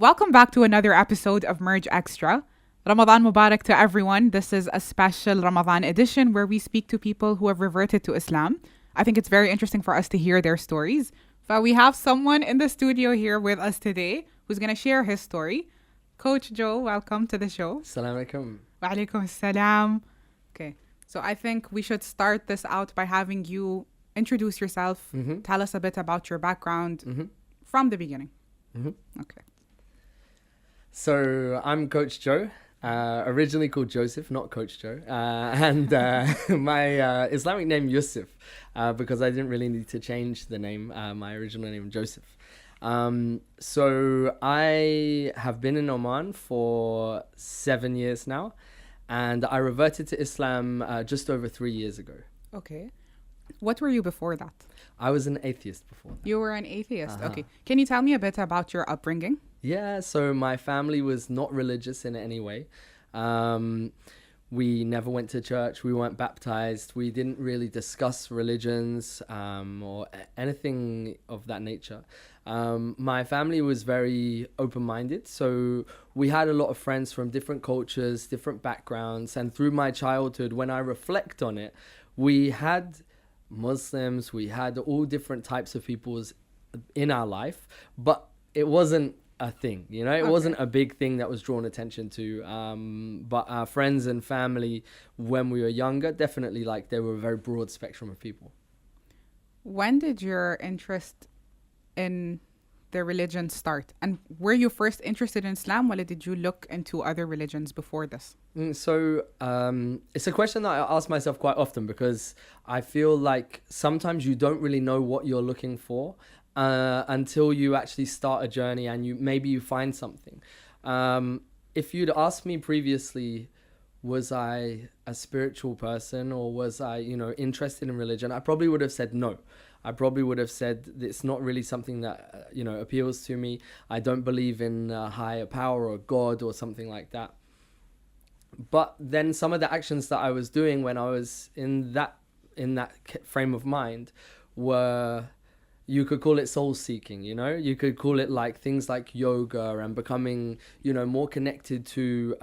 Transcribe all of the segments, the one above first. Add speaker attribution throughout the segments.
Speaker 1: Welcome back to another episode of Merge Extra. Ramadan Mubarak to everyone. This is a special Ramadan edition where we speak to people who have reverted to Islam. I think it's very interesting for us to hear their stories. But we have someone in the studio here with us today who's going to share his story. Coach Joe, welcome to the show.
Speaker 2: Assalamu alaikum.
Speaker 1: Wa alaikum assalam. Okay, so I think we should start this out by having you introduce yourself. Tell us a bit about your background from the beginning. Okay.
Speaker 2: So I'm Coach Joe, originally called Joseph, not Coach Joe, and my Islamic name Yusuf, because I didn't really need to change the name, my original name Joseph. So I have been in Oman for 7 years now, and I reverted to Islam just over 3 years ago.
Speaker 1: Okay. What were you before that?
Speaker 2: I was an atheist before that.
Speaker 1: You were an atheist. Okay. Can you tell me a bit about your upbringing?
Speaker 2: Yeah, so my family was not religious in any way. We never went to church. We weren't baptized. We didn't really discuss religions or anything of that nature. My family was very open-minded. So we had a lot of friends from different cultures, different backgrounds. And through my childhood, when I reflect on it, we had Muslims, we had all different types of peoples in our life, but it wasn't a thing, you know, it wasn't a big thing that was drawn attention to. But our friends and family, when we were younger, definitely like they were a very broad spectrum of people.
Speaker 1: When did your interest in the religion start? And were you first interested in Islam, or did you look into other religions before this?
Speaker 2: So it's a question that I ask myself quite often, because I feel like sometimes you don't really know what you're looking for until you actually start a journey and you find something. If you'd asked me previously, was I a spiritual person, or was I, interested in religion, I probably would have said no. I probably would have said it's not really something that, appeals to me. I don't believe in a higher power or God or something like that. But then some of the actions that I was doing when I was in that frame of mind were, you could call it soul seeking, you could call it like things like yoga and becoming, more connected to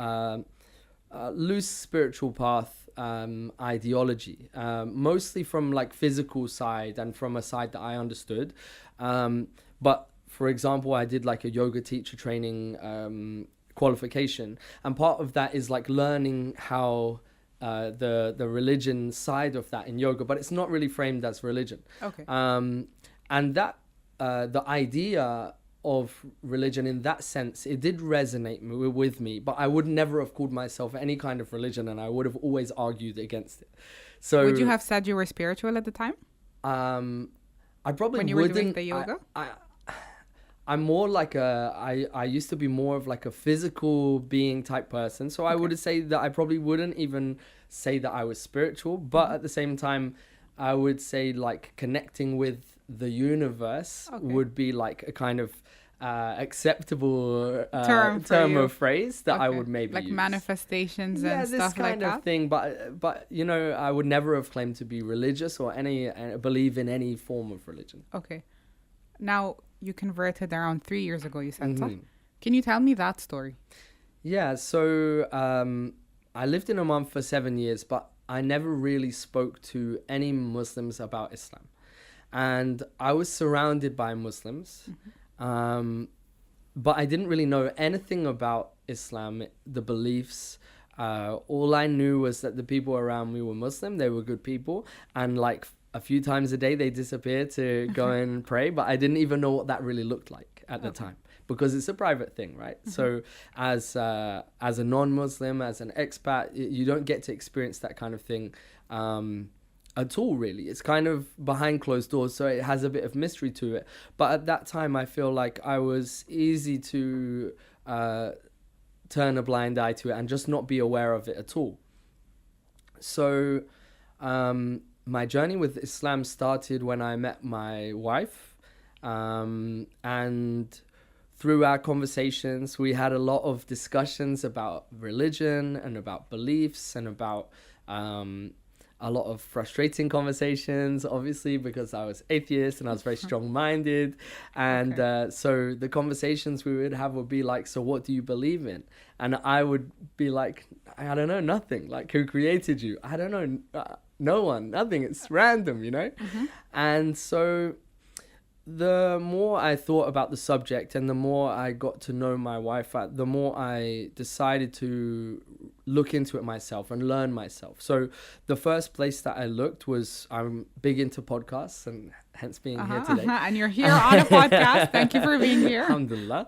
Speaker 2: loose spiritual path ideology, mostly from like physical side and from a side that I understood. But for example, I did like a yoga teacher training qualification, and part of that is like learning how the religion side of that in yoga, but it's not really framed as religion.
Speaker 1: Okay.
Speaker 2: And that the idea of religion in that sense, it did resonate with me, but I would never have called myself any kind of religion, and I would have always argued against it. So
Speaker 1: would you have said you were spiritual at the time?
Speaker 2: I probably
Speaker 1: when you
Speaker 2: wouldn't.
Speaker 1: were doing the yoga?
Speaker 2: I'm more like I used to be more of like a physical being type person. So I would say that I probably wouldn't even say that I was spiritual, but at the same time, I would say like connecting with the universe would be like a kind of acceptable term or phrase that I would maybe
Speaker 1: like
Speaker 2: use.
Speaker 1: Manifestations and stuff like that.
Speaker 2: This kind of thing, but I would never have claimed to be religious or believe in any form of religion.
Speaker 1: Okay. Now, you converted around 3 years ago, you said. So? Can you tell me that story?
Speaker 2: Yeah, so I lived in Oman for 7 years, but I never really spoke to any Muslims about Islam. And I was surrounded by Muslims, but I didn't really know anything about Islam, the beliefs. All I knew was that the people around me were Muslim, they were good people, and like a few times a day they disappeared to go and pray, but I didn't even know what that really looked like at the time, because it's a private thing, right? So as a non-Muslim, as an expat, you don't get to experience that kind of thing at all, really. It's kind of behind closed doors, so it has a bit of mystery to it. But at that time, I feel like I was easy to turn a blind eye to it and just not be aware of it at all. So my journey with Islam started when I met my wife, and through our conversations, we had a lot of discussions about religion and about beliefs and about a lot of frustrating conversations, obviously, because I was atheist and I was very strong-minded. And so the conversations we would have would be like, so what do you believe in? And I would be like, I don't know, nothing. Like, who created you? I don't know, no one, nothing. It's random, you know? And so the more I thought about the subject and the more I got to know my wife, the more I decided to look into it myself and learn myself. So the first place that I looked was, I'm big into podcasts and hence being here today.
Speaker 1: And you're here on a podcast. Thank you for being here.
Speaker 2: Alhamdulillah.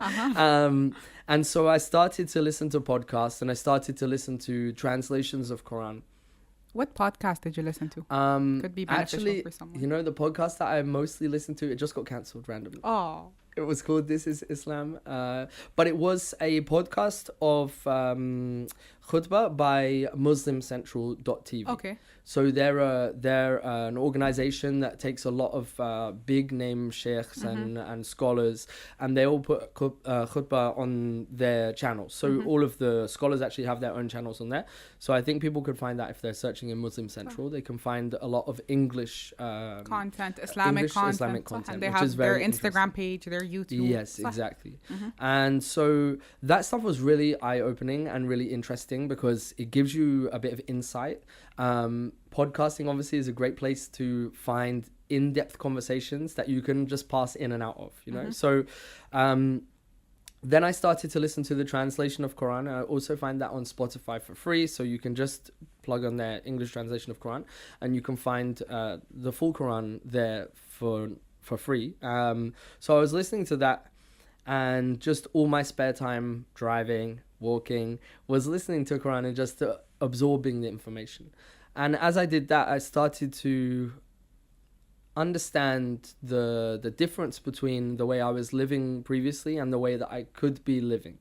Speaker 2: And so I started to listen to podcasts and I started to listen to translations of Quran.
Speaker 1: What podcast did you listen to? Could be beneficial for someone.
Speaker 2: You know, the podcast that I mostly listened to, it just got cancelled randomly.
Speaker 1: Oh.
Speaker 2: It was called This Is Islam. But it was a podcast of khutbah by MuslimCentral.tv.
Speaker 1: Okay.
Speaker 2: So they're an organization that takes a lot of big name sheikhs and scholars, and they all put khutbah on their channels. So all of the scholars actually have their own channels on there. So I think people could find that if they're searching in Muslim Central, they can find a lot of English
Speaker 1: content, Islamic content, and they have their Instagram page, their YouTube.
Speaker 2: Yes, exactly. And so that stuff was really eye-opening and really interesting because it gives you a bit of insight. Podcasting obviously is a great place to find in-depth conversations that you can just pass in and out of, you know. So then I started to listen to the translation of Quran. I also find that on Spotify for free, so you can just plug on their English translation of Quran and you can find the full Quran there for free. So I was listening to that, and just all my spare time, driving, walking, was listening to Quran and just absorbing the information. And as I did that, I started to understand the difference between the way I was living previously and the way that I could be living.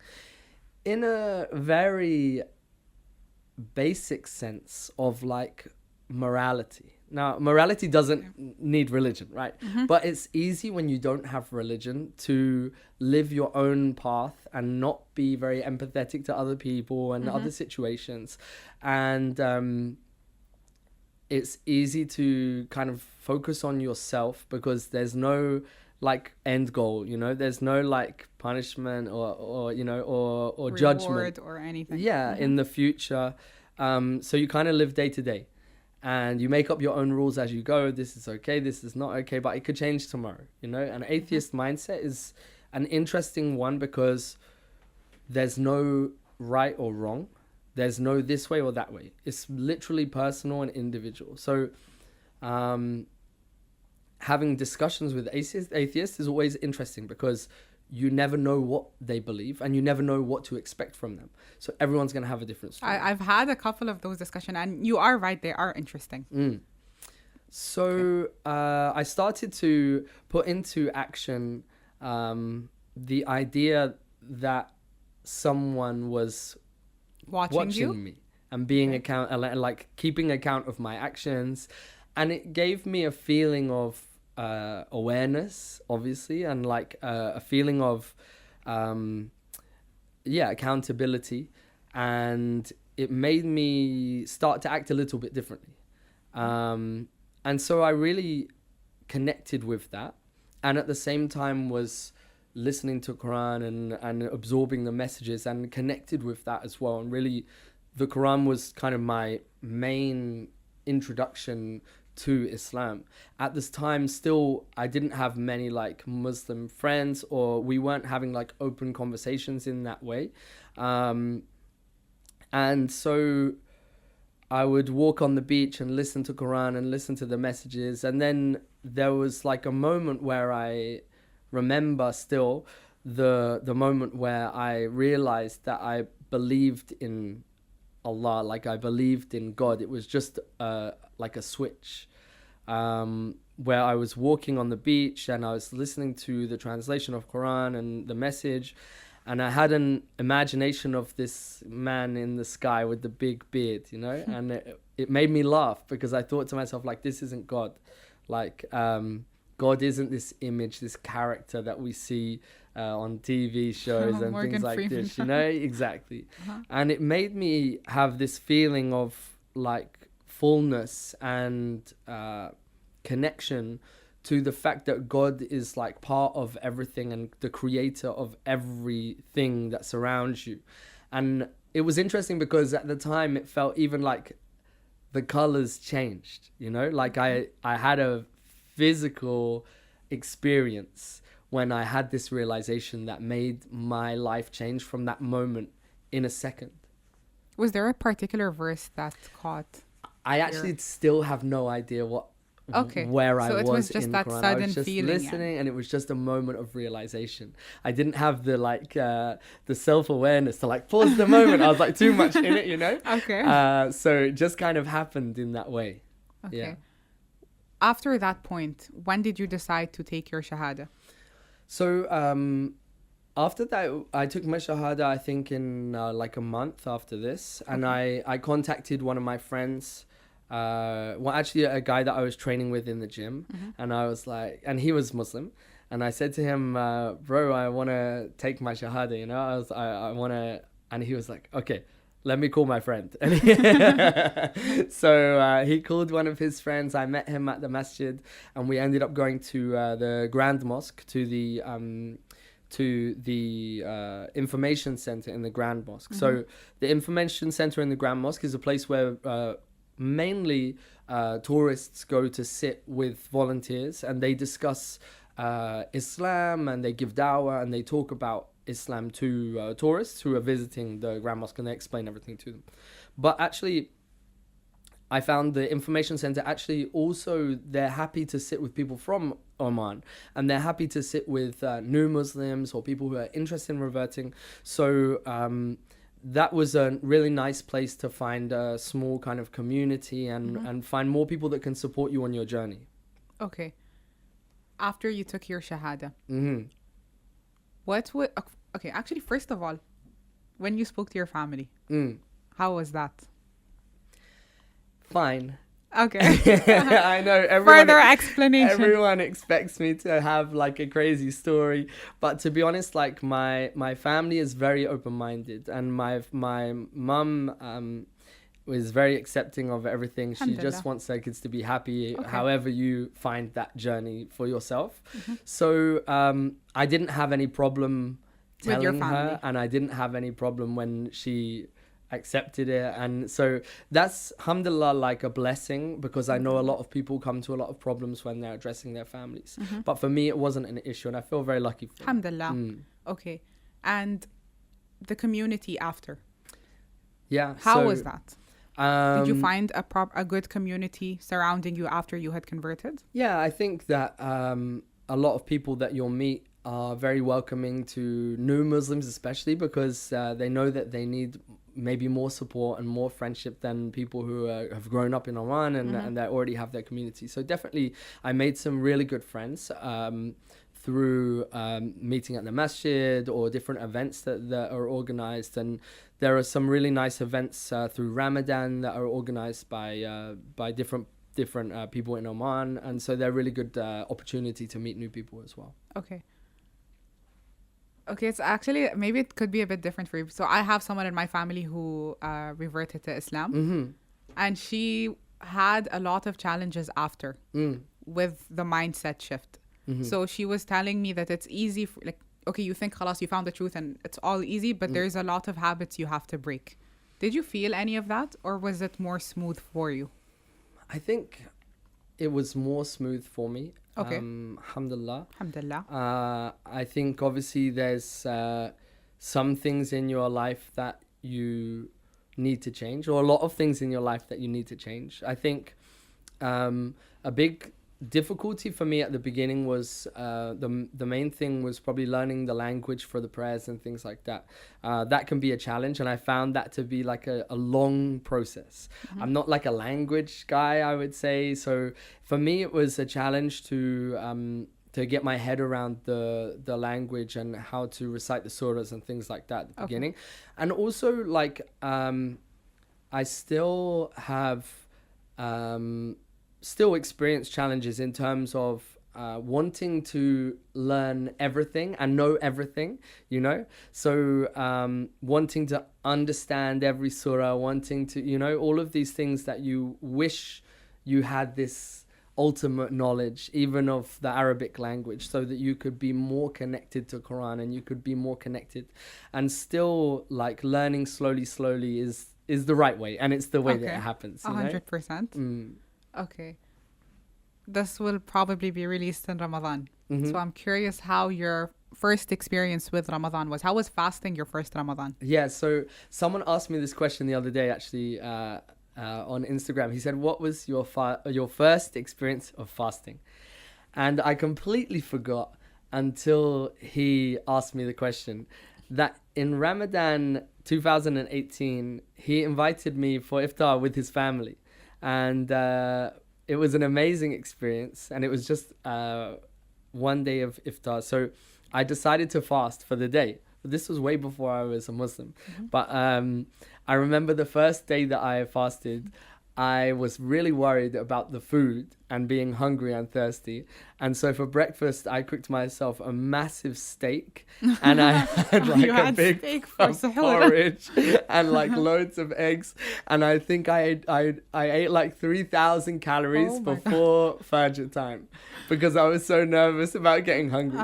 Speaker 2: In a very basic sense of like morality. Now, morality doesn't need religion, right? But it's easy when you don't have religion to live your own path and not be very empathetic to other people and other situations. And it's easy to kind of focus on yourself because there's no like end goal, you know, there's no like punishment or you know, or judgment
Speaker 1: or anything.
Speaker 2: Yeah, in the future. So you kind of live day to day. And you make up your own rules as you go. This is okay, this is not okay, but it could change tomorrow, you know? An atheist mindset is an interesting one because there's no right or wrong. There's no this way or that way. It's literally personal and individual. So having discussions with atheists is always interesting because you never know what they believe and you never know what to expect from them. So everyone's going to have a different story.
Speaker 1: I've had a couple of those discussions and you are right, they are interesting.
Speaker 2: So I started to put into action the idea that someone was watching me and being like keeping account of my actions. And it gave me a feeling of awareness, obviously, and like a feeling of accountability, and it made me start to act a little bit differently, and so I really connected with that, and at the same time was listening to Quran and absorbing the messages and connected with that as well. And really the Quran was kind of my main introduction to Islam. At this time, still, I didn't have many like Muslim friends, or we weren't having like open conversations in that way. And so I would walk on the beach and listen to Quran and listen to the messages. And then there was like a moment where I remember still the moment where I realized that I believed in Allah, like I believed in God. It was just like a switch, where I was walking on the beach and I was listening to the translation of Quran and the message, and I had an imagination of this man in the sky with the big beard, you know, and it made me laugh because I thought to myself, like, this isn't God. Like, God isn't this image, this character that we see on TV shows and
Speaker 1: Morgan
Speaker 2: things like
Speaker 1: Freeman.
Speaker 2: this, you know? Exactly. And it made me have this feeling of like fullness and connection to the fact that God is like part of everything and the creator of everything that surrounds you. And it was interesting because at the time it felt even like the colors changed, you know, like I had a physical experience when I had this realization that made my life change from that moment in a second.
Speaker 1: Was there a particular verse that caught?
Speaker 2: I actually still have no idea where I
Speaker 1: so it was just
Speaker 2: in
Speaker 1: that
Speaker 2: Quran.
Speaker 1: sudden
Speaker 2: I was just
Speaker 1: feeling,
Speaker 2: listening, and it was just a moment of realization. I didn't have the the self-awareness to like pause the moment. I was like too much in it, you know.
Speaker 1: Okay.
Speaker 2: So it just kind of happened in that way.
Speaker 1: Okay.
Speaker 2: Yeah.
Speaker 1: After that point, when did you decide to take your shahada?
Speaker 2: So after that, I took my shahada, I think in like a month after this, and I contacted one of my friends. Well, actually a guy that I was training with in the gym, and I was like, and he was Muslim, and I said to him, bro, I want to take my shahada, you know, I want to, and he was like, okay, let me call my friend. So he called one of his friends. I met him at the masjid, and we ended up going to the Grand Mosque, to the information center in the Grand Mosque. So the information center in the Grand Mosque is a place where mainly tourists go to sit with volunteers, and they discuss Islam, and they give dawah, and they talk about Islam to tourists who are visiting the Grand Mosque, and they explain everything to them. But actually, I found the information center actually also, they're happy to sit with people from Oman, and they're happy to sit with new Muslims or people who are interested in reverting. So that was a really nice place to find a small kind of community and find more people that can support you on your journey.
Speaker 1: Okay. After you took your shahada, okay, actually, first of all, when you spoke to your family, how was that?
Speaker 2: Fine.
Speaker 1: Okay.
Speaker 2: I know
Speaker 1: Further explanation.
Speaker 2: Everyone expects me to have like a crazy story, but to be honest, like my family is very open-minded, and my mum was very accepting of everything. She just wants her kids to be happy, however you find that journey for yourself. So I didn't have any problem telling her, and I didn't have any problem when she accepted it. And so that's, alhamdulillah, like a blessing, because I know a lot of people come to a lot of problems when they're addressing their families. But for me, it wasn't an issue, and I feel very lucky for it.
Speaker 1: Alhamdulillah. Okay. And the community after?
Speaker 2: Yeah.
Speaker 1: How was that? Did you find a good community surrounding you after you had converted?
Speaker 2: Yeah, I think that a lot of people that you'll meet are very welcoming to new Muslims, especially because they know that they need maybe more support and more friendship than people who have grown up in Oman and they already have their community. So definitely I made some really good friends through meeting at the masjid or different events that are organized. And there are some really nice events through Ramadan that are organized by different people in Oman, and so they're really good opportunity to meet new people as well.
Speaker 1: Okay, it's actually, maybe it could be a bit different for you. So I have someone in my family who reverted to Islam, and she had a lot of challenges after with the mindset shift. So she was telling me that it's easy, okay, you think, khalas, you found the truth and it's all easy, but there's a lot of habits you have to break. Did you feel any of that, or was it more smooth for you?
Speaker 2: I think it was more smooth for me.
Speaker 1: Okay.
Speaker 2: Alhamdulillah.
Speaker 1: Alhamdulillah.
Speaker 2: I think obviously there's some things in your life that you need to change, or a lot of things in your life that you need to change. I think a big difficulty for me at the beginning was the main thing was probably learning the language for the prayers and things like that. That can be a challenge, and I found that to be like a long process. I'm not like a language guy, I would say. So for me, it was a challenge to get my head around the language and how to recite the surahs and things like that at the beginning. And also, like, I still have still experience challenges in terms of wanting to learn everything and know everything, you know. So wanting to understand every surah, wanting to, you know, all of these things that you wish you had this ultimate knowledge, even of the Arabic language, so that you could be more connected to Quran and you could be more connected. And still, like, learning slowly is the right way, and it's the way that it happens.
Speaker 1: 100%. Okay. This will probably be released in Ramadan. So I'm curious how your first experience with Ramadan was. How was fasting your first Ramadan?
Speaker 2: Yeah, so someone asked me this question the other day, actually, on Instagram. He said, what was your first experience of fasting? And I completely forgot until he asked me the question that in Ramadan 2018, he invited me for iftar with his family. And it was an amazing experience. And it was just one day of iftar. So I decided to fast for the day. This was way before I was a Muslim. But I remember the first day that I fasted, I was really worried about the food and being hungry and thirsty. And so for breakfast, I cooked myself a massive steak. And I had like a big porridge and like loads of eggs. And I think I ate like 3,000 calories before Fajr time because I was so nervous about getting hungry.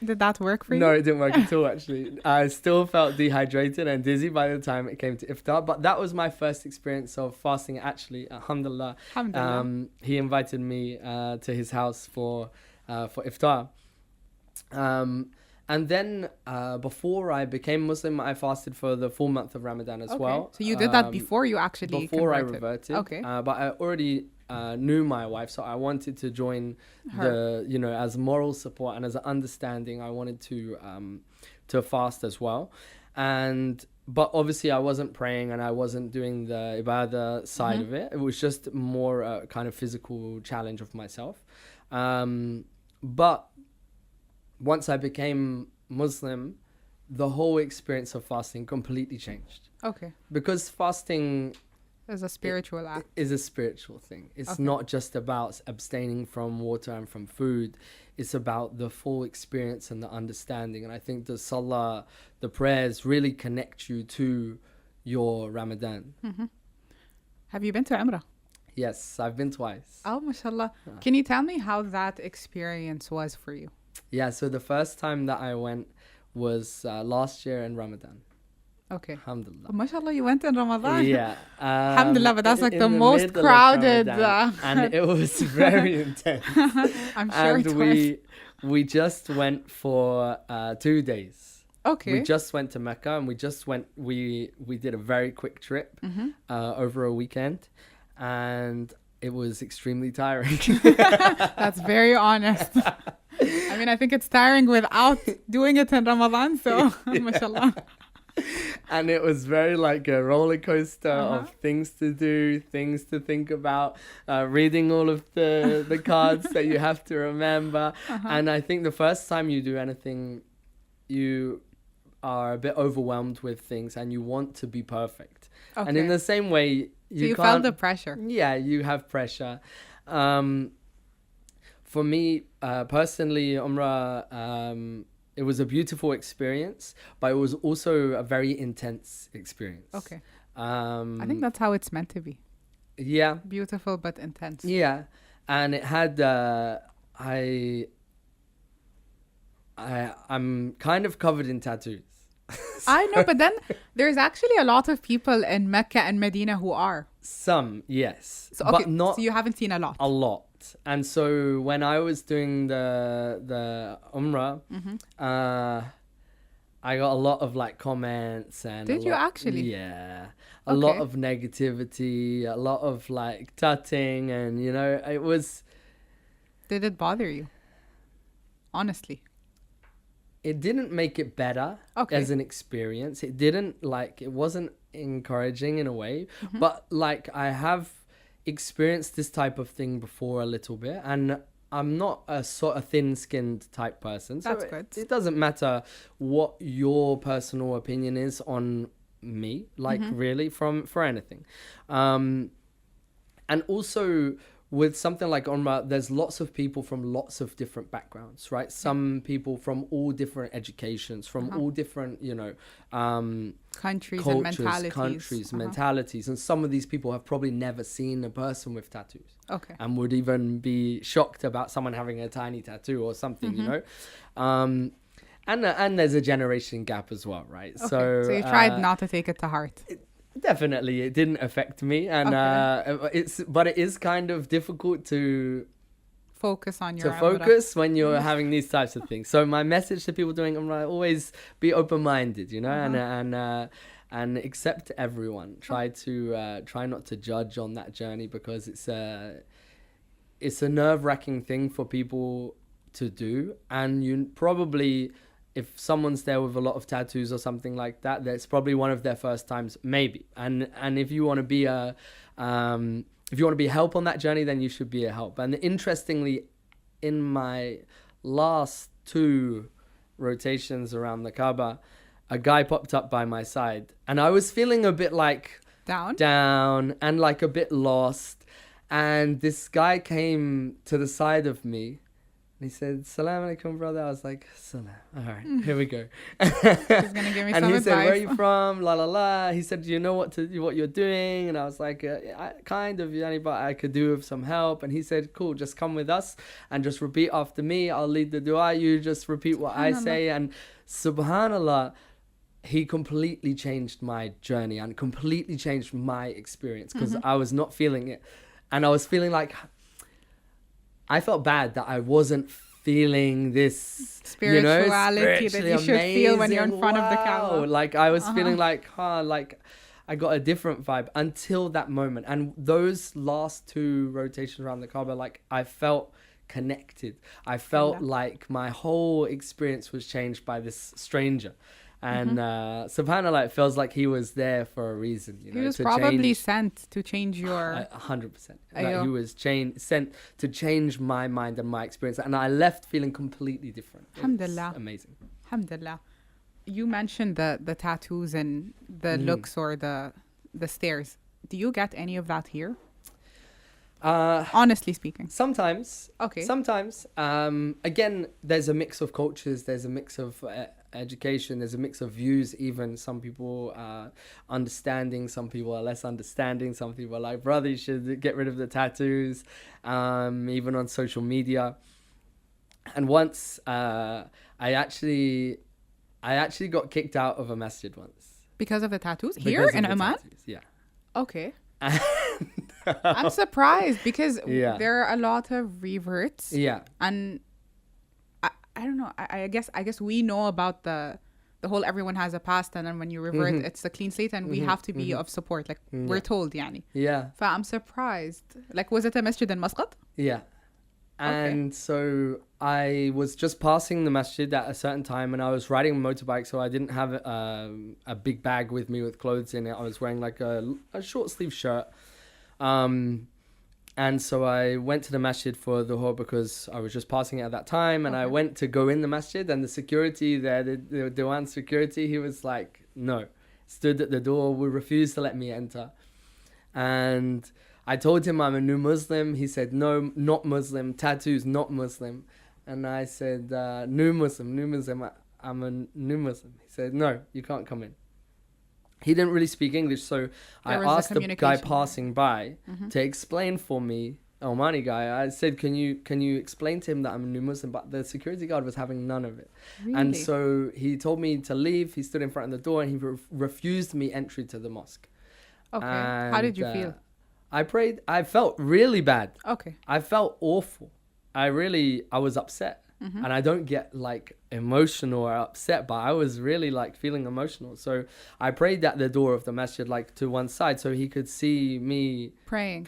Speaker 1: Did that work for you?
Speaker 2: No, it didn't work at all, actually. I still felt dehydrated and dizzy by the time it came to iftar. But that was my first experience of fasting, actually. Alhamdulillah. He invited me to his house for iftar. And then before I became Muslim, I fasted for the full month of Ramadan as well.
Speaker 1: So you did that before you actually
Speaker 2: Before
Speaker 1: converted.
Speaker 2: I reverted.
Speaker 1: Okay.
Speaker 2: But I already knew my wife, so I wanted to join her. You know, as moral support and as an understanding. I wanted to fast as well, but obviously I wasn't praying and I wasn't doing the ibadah side of it. It was just more a kind of physical challenge of myself. But once I became Muslim, the whole experience of fasting completely changed.
Speaker 1: Okay.
Speaker 2: Because fasting
Speaker 1: is a spiritual act.
Speaker 2: Is a spiritual thing. It's not just about abstaining from water and from food. It's about the full experience and the understanding. And I think the salah, the prayers really connect you to your Ramadan.
Speaker 1: Have you been to Umrah?
Speaker 2: Yes, I've been twice.
Speaker 1: Oh, mashallah. Can you tell me how that experience was for you?
Speaker 2: Yeah, so the first time that I went was last year in Ramadan.
Speaker 1: Okay.
Speaker 2: Alhamdulillah.
Speaker 1: Oh, mashallah, you went in Ramadan.
Speaker 2: Yeah.
Speaker 1: Alhamdulillah, but that's like the most crowded.
Speaker 2: And it was very intense.
Speaker 1: I'm sure
Speaker 2: and
Speaker 1: it was.
Speaker 2: we just went for 2 days.
Speaker 1: Okay.
Speaker 2: We just went to Mecca and we did a very quick trip over a weekend, and it was extremely tiring.
Speaker 1: That's very honest. I mean, I think it's tiring without doing it in Ramadan, so mashallah.
Speaker 2: And it was very like a roller coaster of things to do, things to think about, reading all of the cards that you have to remember. And I think the first time you do anything, you are a bit overwhelmed with things and you want to be perfect. Okay. And in the same way, you
Speaker 1: felt the pressure.
Speaker 2: Yeah, you have pressure. For me, personally, Umrah, it was a beautiful experience, but it was also a very intense experience.
Speaker 1: Okay. I think that's how it's meant to be.
Speaker 2: Yeah.
Speaker 1: Beautiful but intense.
Speaker 2: Yeah. And it had, I'm kind of covered in tattoos.
Speaker 1: I know, but then there's actually a lot of people in Mecca and Medina who are.
Speaker 2: Some, yes.
Speaker 1: So, okay,
Speaker 2: but not
Speaker 1: so you haven't seen a lot.
Speaker 2: A lot. And so when I was doing the Umrah, I got a lot of like comments and
Speaker 1: Did you actually?
Speaker 2: Yeah. A lot of negativity, a lot of like tutting, and you know, it was.
Speaker 1: Did it bother you? Honestly.
Speaker 2: It didn't make it better as an experience. It wasn't encouraging in a way, but like I have experienced this type of thing before a little bit, and I'm not a sort of thin-skinned type person. So
Speaker 1: that's good.
Speaker 2: It doesn't matter what your personal opinion is on me, like really for anything. And also with something like Umrah, there's lots of people from lots of different backgrounds, right? Some people from all different educations, from all different,
Speaker 1: Countries
Speaker 2: cultures,
Speaker 1: and mentalities.
Speaker 2: mentalities. And some of these people have probably never seen a person with tattoos.
Speaker 1: Okay.
Speaker 2: And would even be shocked about someone having a tiny tattoo or something, you know? And there's a generation gap as well, right?
Speaker 1: Okay. So you tried not to take it to heart.
Speaker 2: Definitely, it didn't affect me, and but it is kind of difficult to
Speaker 1: focus on your
Speaker 2: focus when you're having these types of things. So my message to people doing Umrah: always be open-minded, you know, and accept everyone. Try not to judge on that journey, because it's a nerve-wracking thing for people to do, and you probably, if someone's there with a lot of tattoos or something like that, that's probably one of their first times, maybe. And if you want to be help on that journey, then you should be a help. And interestingly, in my last 2 rotations around the Kaaba, a guy popped up by my side, and I was feeling a bit like down and like a bit lost. And this guy came to the side of me. He said, "Salam alaikum, brother." I was like, "Salam." All right, here we go.
Speaker 1: He's gonna give me
Speaker 2: and
Speaker 1: some
Speaker 2: he
Speaker 1: advice.
Speaker 2: said, "Where are you from?" La la la. He said, "Do you know what you're doing?" And I was like, "Kind of, yani, but I could do with some help." And he said, "Cool, just come with us and just repeat after me. I'll lead the dua. You just repeat what I say." And subhanallah, he completely changed my journey and completely changed my experience, because I was not feeling it, and I was feeling like, I felt bad that I wasn't feeling this
Speaker 1: spirituality that you should feel when you're in front of the Kaaba.
Speaker 2: Like I was feeling like, like I got a different vibe until that moment. And those last 2 rotations around the Kaaba, like I felt connected. I felt like my whole experience was changed by this stranger. And subhanAllah, it feels like he was there for a reason. You know,
Speaker 1: he was probably sent to change your...
Speaker 2: 100%. He was sent to change my mind and my experience. And I left feeling completely different.
Speaker 1: Alhamdulillah.
Speaker 2: Amazing.
Speaker 1: Alhamdulillah. You mentioned the tattoos and the looks or the stares. Do you get any of that here? Honestly speaking.
Speaker 2: Sometimes.
Speaker 1: Okay.
Speaker 2: Sometimes. Again, there's a mix of cultures. There's a mix of education. There's a mix of views. Even some people are understanding. Some people are less understanding. Some people are like, brother, you should get rid of the tattoos. Even on social media. And once I actually got kicked out of a masjid once.
Speaker 1: Because of the tattoos? Here in Oman?
Speaker 2: Yeah.
Speaker 1: Okay. I'm surprised because there are a lot of reverts.
Speaker 2: Yeah.
Speaker 1: And I don't know. I guess we know about the whole everyone has a past, and then when you revert, it's a clean slate, and we have to be of support. Like we're told, yani.
Speaker 2: Yeah.
Speaker 1: So I'm surprised. Like, was it a masjid in Muscat?
Speaker 2: Yeah. And so I was just passing the masjid at a certain time, and I was riding a motorbike, so I didn't have a big bag with me with clothes in it. I was wearing like a short sleeve shirt. And so I went to the masjid for the dhuhr because I was just passing it at that time. And I went to go in the masjid, and the security there, the Diwan security, he was like, no, stood at the door, would refuse to let me enter. And I told him I'm a new Muslim. He said, no, not Muslim, tattoos, not Muslim. And I said, new Muslim, I'm a new Muslim. He said, no, you can't come in. He didn't really speak English, so I asked the guy passing by to explain for me, Omani guy. I said, can you explain to him that I'm a new Muslim? But the security guard was having none of it.
Speaker 1: Really?
Speaker 2: And so he told me to leave. He stood in front of the door, and he refused me entry to the mosque.
Speaker 1: Okay.
Speaker 2: And,
Speaker 1: how did you feel?
Speaker 2: I prayed. I felt really bad.
Speaker 1: Okay.
Speaker 2: I felt awful. I was upset. And I don't get like emotional or upset, but I was really like feeling emotional. So I prayed at the door of the masjid, like to one side, so he could see me pray.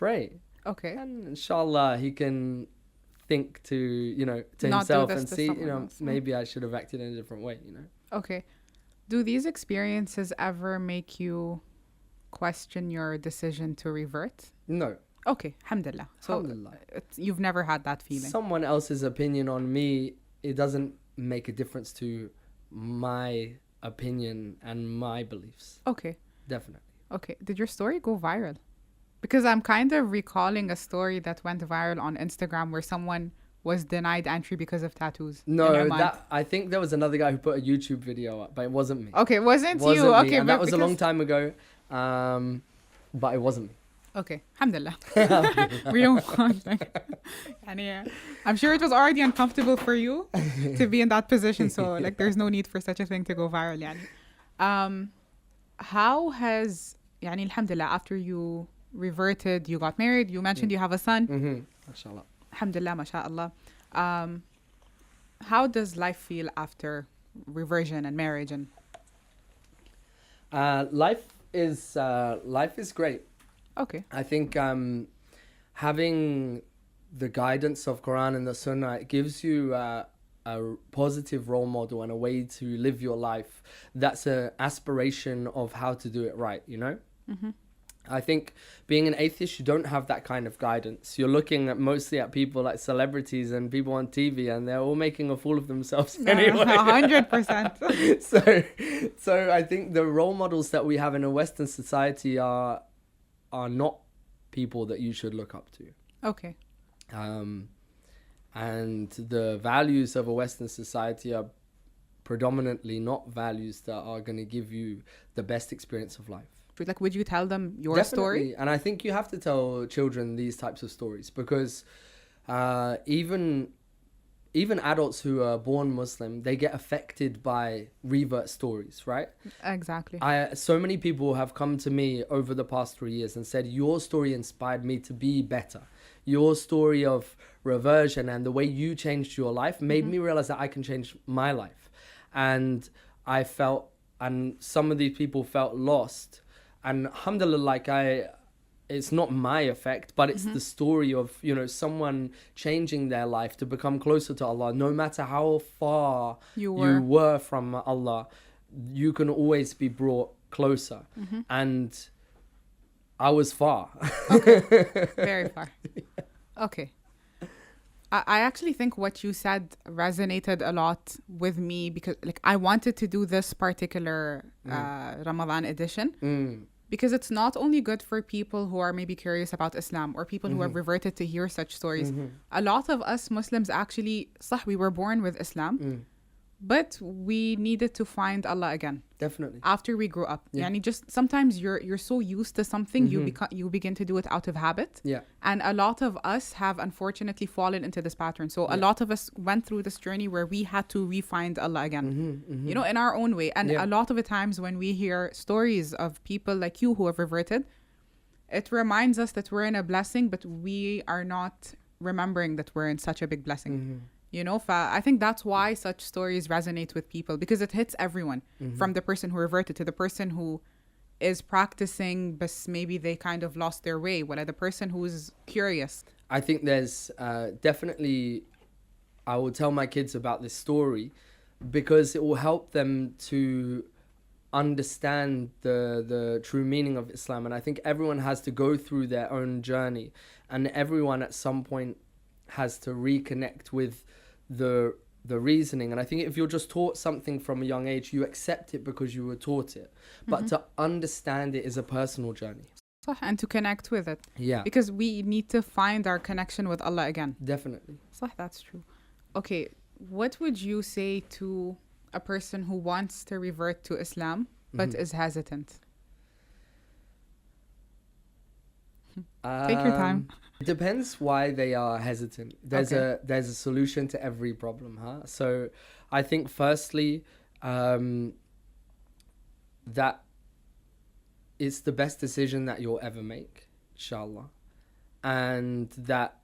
Speaker 1: Okay.
Speaker 2: And inshallah, he can think to
Speaker 1: Not
Speaker 2: himself
Speaker 1: do this
Speaker 2: and
Speaker 1: to
Speaker 2: see,
Speaker 1: someone else.
Speaker 2: maybe I should have acted in a different way,
Speaker 1: Okay. Do these experiences ever make you question your decision to revert?
Speaker 2: No.
Speaker 1: Okay, alhamdulillah. So
Speaker 2: Alhamdulillah.
Speaker 1: You've never had that feeling.
Speaker 2: Someone else's opinion on me, it doesn't make a difference to my opinion and my beliefs.
Speaker 1: Okay.
Speaker 2: Definitely.
Speaker 1: Okay. Did your story go viral? Because I'm kind of recalling a story that went viral on Instagram where someone was denied entry because of tattoos. in
Speaker 2: No,
Speaker 1: Oman.
Speaker 2: that I think there was another guy who put a YouTube video up, but it wasn't me.
Speaker 1: Okay, wasn't you?
Speaker 2: Wasn't me,
Speaker 1: Okay,
Speaker 2: and
Speaker 1: but
Speaker 2: that was a long
Speaker 1: because-
Speaker 2: time ago. But it wasn't me.
Speaker 1: Okay, alhamdulillah. We don't want like, يعني, I'm sure it was already uncomfortable for you to be in that position, so like there's no need for such a thing to go viral. يعني. How has يعني, alhamdulillah, after you reverted, you got married, you mentioned you have a son.
Speaker 2: Mashallah.
Speaker 1: Alhamdulillah, mashallah. How does life feel after reversion and marriage? And
Speaker 2: Life is great.
Speaker 1: okay,
Speaker 2: I think having the guidance of Quran and the Sunnah, it gives you a positive role model and a way to live your life. That's an aspiration of how to do it right, you know? I think being an atheist, you don't have that kind of guidance. You're looking at mostly at people like celebrities and people on TV, and they're all making a fool of themselves anyway.
Speaker 1: 100%.
Speaker 2: So I think the role models that we have in a Western society are not people that you should look up to.
Speaker 1: Okay.
Speaker 2: And the values of a Western society are predominantly not values that are going to give you the best experience of life.
Speaker 1: Like, would you tell them your
Speaker 2: Definitely.
Speaker 1: story?
Speaker 2: And I think you have to tell children these types of stories because even adults who are born Muslim, they get affected by revert stories, right?
Speaker 1: Exactly.
Speaker 2: So many people have come to me over the past 3 years and said, your story inspired me to be better. Your story of reversion and the way you changed your life made me realize that I can change my life. And I felt, and some of these people felt lost. And alhamdulillah, like it's not my effect, but it's the story of, you know, someone changing their life to become closer to Allah. No matter how far you were from Allah, you can always be brought closer. And I was far.
Speaker 1: Okay. Very far. Okay. I actually think what you said resonated a lot with me because like I wanted to do this particular Ramadan edition. Because it's not only good for people who are maybe curious about Islam or people who have reverted to hear such stories. A lot of us Muslims actually, we were born with Islam, but we needed to find Allah again.
Speaker 2: Definitely.
Speaker 1: After we grew up. Yani just sometimes you're so used to something, you begin to do it out of habit.
Speaker 2: Yeah.
Speaker 1: And a lot of us have unfortunately fallen into this pattern. So a lot of us went through this journey where we had to re-find Allah again, you know, in our own way. And a lot of the times when we hear stories of people like you who have reverted, it reminds us that we're in a blessing, but we are not remembering that we're in such a big blessing. You know, I think that's why such stories resonate with people because it hits everyone from the person who reverted to the person who is practicing, but maybe they kind of lost their way. Well, the person who's curious.
Speaker 2: I think there's definitely, I will tell my kids about this story because it will help them to understand the true meaning of Islam. And I think everyone has to go through their own journey and everyone at some point has to reconnect with the reasoning. And I think if you're just taught something from a young age, you accept it because you were taught it. But to understand it is a personal journey.
Speaker 1: And to connect with it.
Speaker 2: Yeah.
Speaker 1: Because we need to find our connection with Allah again.
Speaker 2: Definitely.
Speaker 1: That's true. Okay, what would you say to a person who wants to revert to Islam but is hesitant? Take your time.
Speaker 2: It depends why they are hesitant. There's a solution to every problem, huh? So I think firstly, that it's the best decision that you'll ever make, inshallah. And that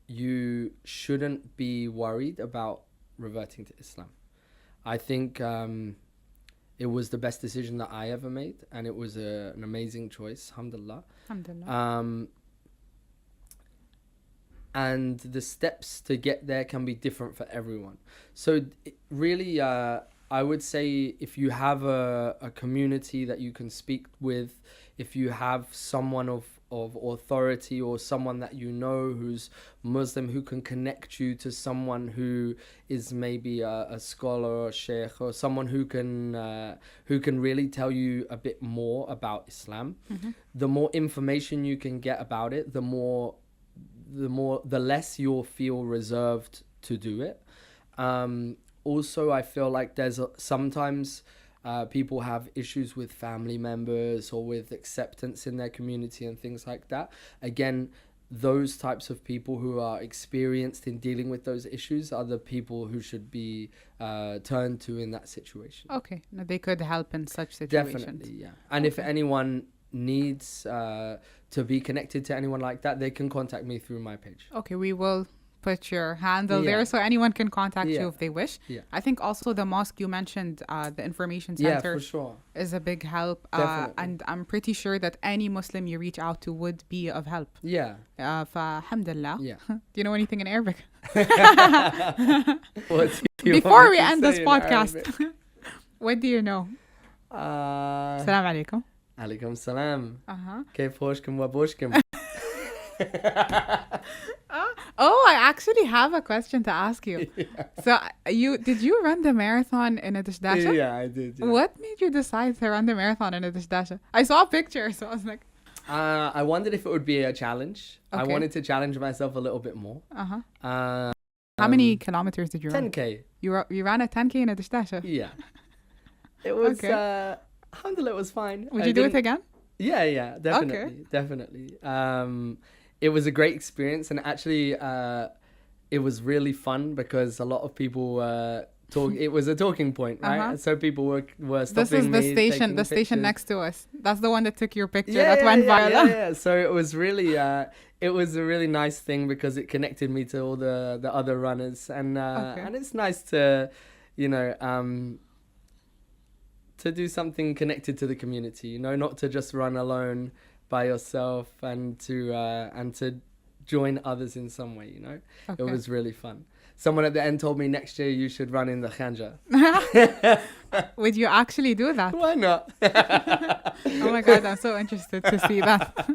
Speaker 2: you shouldn't be worried about reverting to Islam. I think it was the best decision that I ever made, and it was an amazing choice, alhamdulillah.
Speaker 1: Alhamdulillah.
Speaker 2: And the steps to get there can be different for everyone. So really, I would say if you have a community that you can speak with, if you have someone of authority, or someone that you know who's Muslim, who can connect you to someone who is maybe a scholar or a sheikh, or someone who can really tell you a bit more about Islam. The more information you can get about it, the less you'll feel reserved to do it. Also, I feel like there's sometimes people have issues with family members or with acceptance in their community and things like that. Again, those types of people who are experienced in dealing with those issues are the people who should be turned to in that situation.
Speaker 1: Okay, no, they could help in such situations.
Speaker 2: Definitely, yeah. And if anyone needs to be connected to anyone like that, they can contact me through my page.
Speaker 1: Okay, we will put your handle there so anyone can contact you if they wish. I think also the mosque you mentioned, the information center,
Speaker 2: for sure,
Speaker 1: is a big help. And I'm pretty sure that any Muslim you reach out to would be of help. Alhamdulillah. Do you know anything in Arabic? Before we end this podcast, what do you know? Assalamu alaikum.
Speaker 2: Alaikum salam. كيف حوشكم وبوشكم.
Speaker 1: Oh, I actually have a question to ask you. So, did you run the marathon in a dishdasha?
Speaker 2: Yeah, I did. Yeah.
Speaker 1: What made you decide to run the marathon in a dishdasha? I saw a picture, so I was like...
Speaker 2: I wondered if it would be a challenge. I wanted to challenge myself a little bit more.
Speaker 1: How many kilometers did you run?
Speaker 2: 10K.
Speaker 1: You ran a 10K in a dishdasha?
Speaker 2: Yeah. It was... alhamdulillah, it was fine.
Speaker 1: Would you do it again?
Speaker 2: Yeah, definitely. It was a great experience, and actually it was really fun because a lot of people it was a talking point, right? So people were stopping me.
Speaker 1: This is the station next to us. That's the one that took your picture that went viral.
Speaker 2: Yeah. So it was really it was a really nice thing because it connected me to all the other runners, and it's nice to to do something connected to the community, not to just run alone by yourself, and to join others in some way, It was really fun. Someone at the end told me next year you should run in the Khanja.
Speaker 1: Would you actually do that?
Speaker 2: Why not?
Speaker 1: Oh my God, I'm so interested to see that.